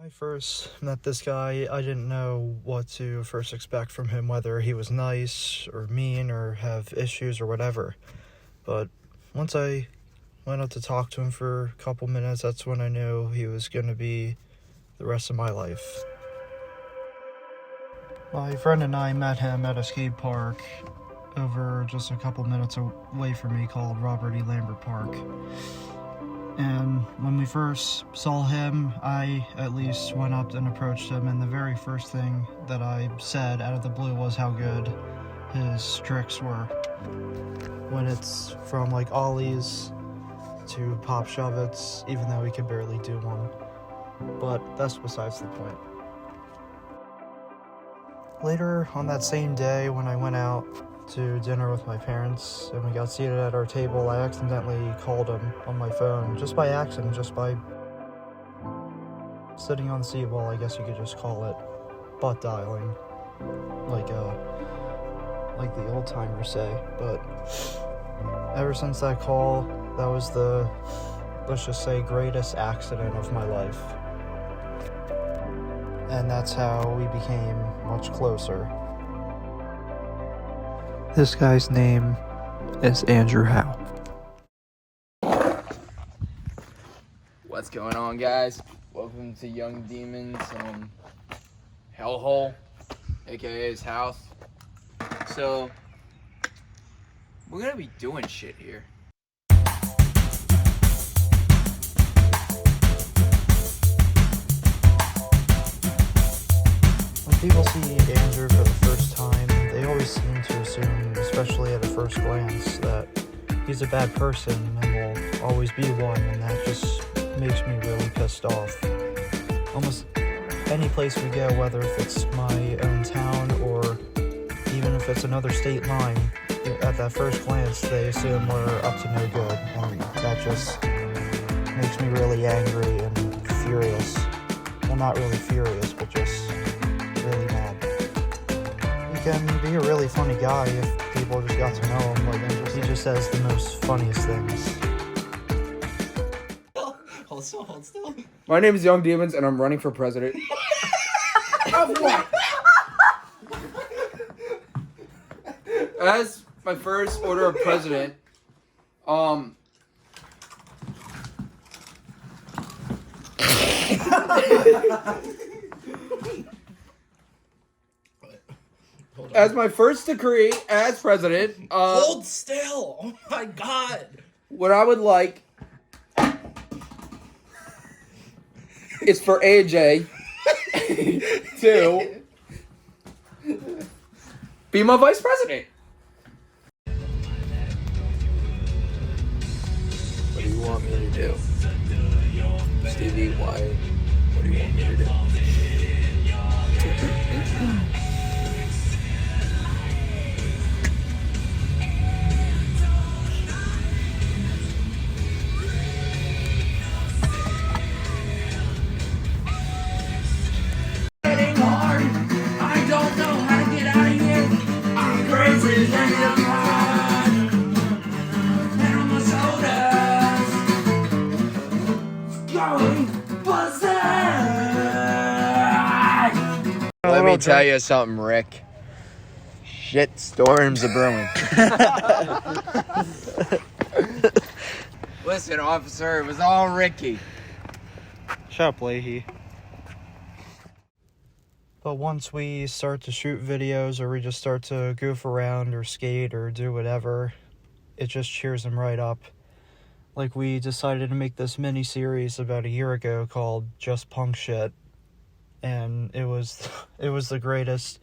I first met this guy, I didn't know what to first expect from him, whether he was nice or mean or have issues or whatever. But once I went up to talk to him for a couple minutes, that's when I knew he was going to be the rest of my life. My friend and I met him at a skate park over just a couple minutes away from me called Robert E. Lambert Park. And when we first saw him, I at least went up and approached him, and the very first thing that I said out of the blue was how good his tricks were. When it's from like ollies to pop shove-its, even though he could barely do one. But that's besides the point. Later on that same day, when I went out to dinner with my parents and we got seated at our table, I accidentally called him on my phone, just by accident, just by sitting on the seat. Well, I guess you could just call it butt dialing, like the old timers say. But ever since that call, that was the, let's just say, greatest accident of my life. And that's how we became much closer. This guy's name is Andrew Howe. What's going on, guys? Welcome to Young Demons hellhole, aka his house. So we're gonna be doing shit here. When people see Andrew for the first time, they always seem to assume, especially at a first glance, that he's a bad person and will always be one, and that just makes me really pissed off. Almost any place we go, whether if it's my own town or even if it's another state line, at that first glance they assume we're up to no good, and that just makes me really angry and furious. Well, not really furious, but just really mad. He can be a really funny guy if people just got to know him. Like, he just says the most funniest things. Hold still. My name is Young Demons, and I'm running for president. Of what? As my first order of president, as my first decree as president, Hold still. Oh my god. what I would like is for AJ to be my vice president. What do you want me to do? Stevie, why? What do you want me to do? I don't know how to get out of here. I'm crazy than the blood. And on my shoulders, going berserk. Let me tell you something, Rick. Shit storms are brewing. Listen, officer, it was all Ricky. Shut up, Leahy. But once we start to shoot videos or we just start to goof around or skate or do whatever, it just cheers him right up. Like, we decided to make this mini-series about a year ago called Just Punk Shit. And it was the greatest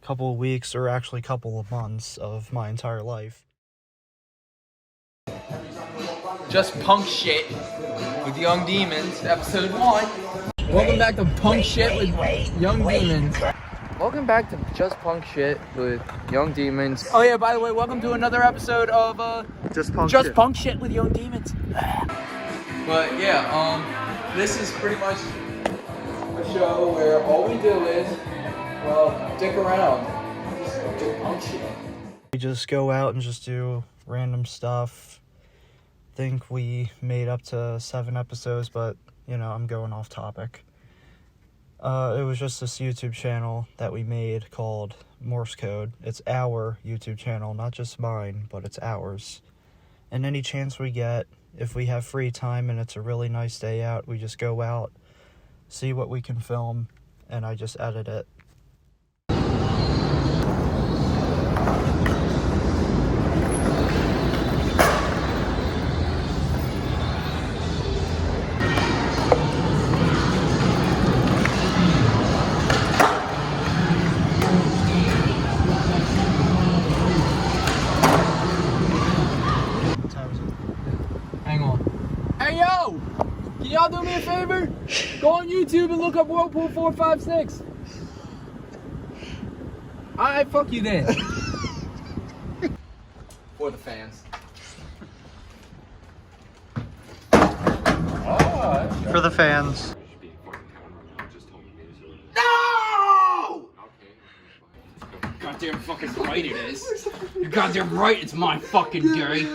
couple of weeks, or actually couple of months, of my entire life. Just Punk Shit with Young Demons, episode 1. Welcome back to Punk Shit with Young Demons. Welcome back to Just Punk Shit with Young Demons. Oh yeah, by the way, welcome to another episode of Just Punk Shit with Young Demons. But yeah, this is pretty much a show where all we do is, well, dick around. Just do punk shit. We just go out and just do random stuff. Think we made up to 7 episodes, but, you know, I'm going off topic. It was just this YouTube channel that we made called Morse Code. It's our YouTube channel, not just mine, but it's ours. And any chance we get, if we have free time and it's a really nice day out, we just go out, see what we can film, and I just edit it. Hang on. Hey yo! Can y'all do me a favor? Go on YouTube and look up Whirlpool 456. Alright, fuck you then. For the fans. For the fans. No! Goddamn fucking right it is. You're goddamn right, it's my fucking day.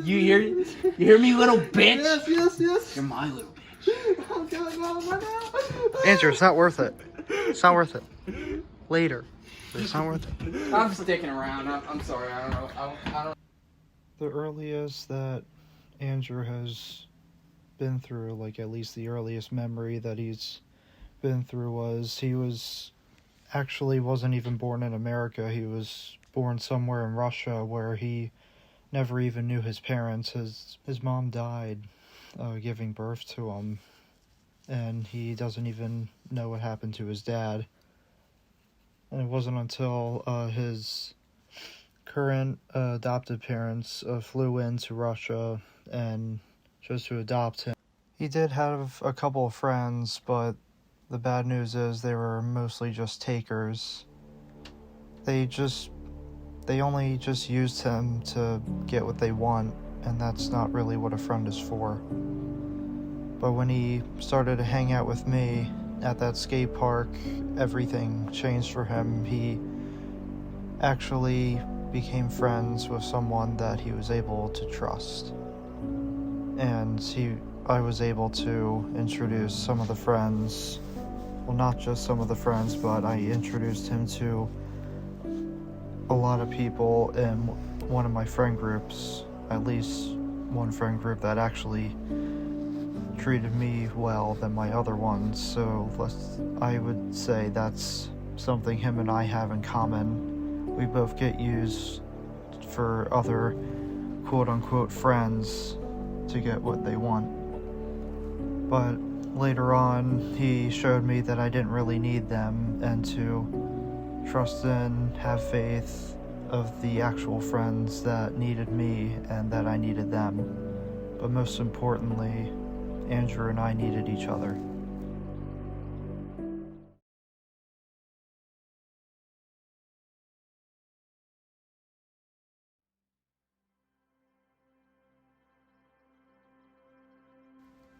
You hear? You hear me, little bitch? Yes. You're my little bitch. Andrew, it's not worth it. It's not worth it. Later. It's not worth it. I'm sticking around. I'm sorry. I don't know. I don't. The earliest that Andrew has been through, like at least the earliest memory that he's been through, was he wasn't even born in America. He was born somewhere in Russia where he never even knew his parents. His mom died giving birth to him, and he doesn't even know what happened to his dad. And it wasn't until his current adoptive parents flew into Russia and chose to adopt him. He did have a couple of friends, but the bad news is they were mostly just takers. They only just used him to get what they want, and that's not really what a friend is for. But when he started to hang out with me at that skate park, everything changed for him. He actually became friends with someone that he was able to trust. And I was able to introduce some of the friends, well, not just some of the friends, but I introduced him to a lot of people in one of my friend groups, at least one friend group that actually treated me well than my other ones. So I would say that's something him and I have in common. We both get used for other quote-unquote friends to get what they want. But later on, he showed me that I didn't really need them, and to trust in, have faith of the actual friends that needed me and that I needed them. But most importantly, Andrew and I needed each other.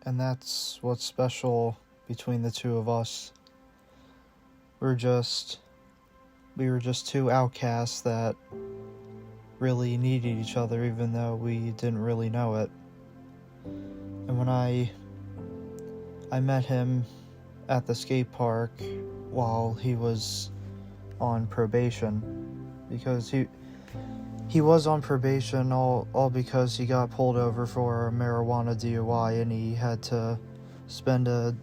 And that's what's special between the two of us. We were just two outcasts that really needed each other, even though we didn't really know it. And when I met him at the skate park while he was on probation, because he was on probation all because he got pulled over for a marijuana DUI, and he had to spend a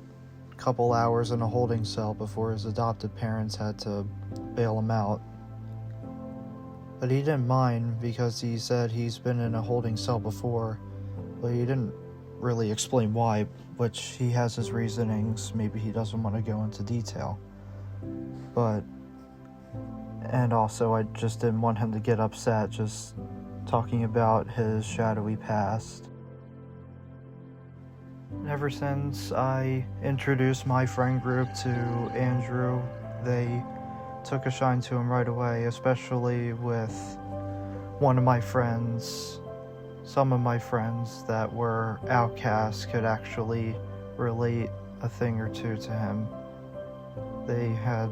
couple hours in a holding cell before his adoptive parents had to bail him out. But he didn't mind, because he said he's been in a holding cell before, but he didn't really explain why, which he has his reasonings. Maybe he doesn't want to go into detail. And also, I just didn't want him to get upset just talking about his shadowy past. Ever since I introduced my friend group to Andrew, they took a shine to him right away, especially with one of my friends. Some of my friends that were outcasts could actually relate a thing or two to him. They had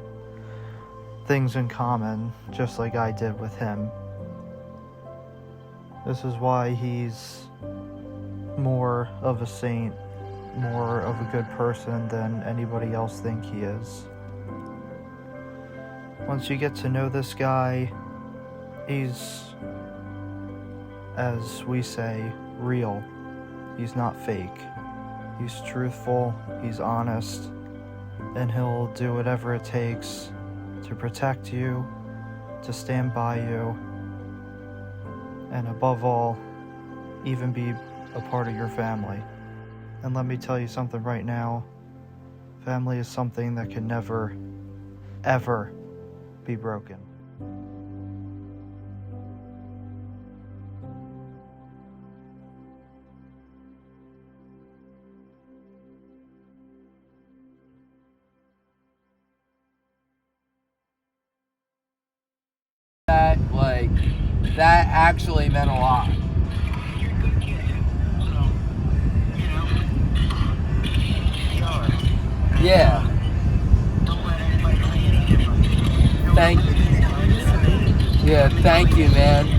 things in common, just like I did with him. This is why he's more of a saint more of a good person than anybody else think he is. Once you get to know this guy, he's, as we say, real. He's not fake. He's truthful, he's honest, and he'll do whatever it takes to protect you, to stand by you, and above all, even be a part of your family. And let me tell you something right now, family is something that can never, ever be broken. That actually meant a lot. Yeah. Thank you. Yeah, thank you, man.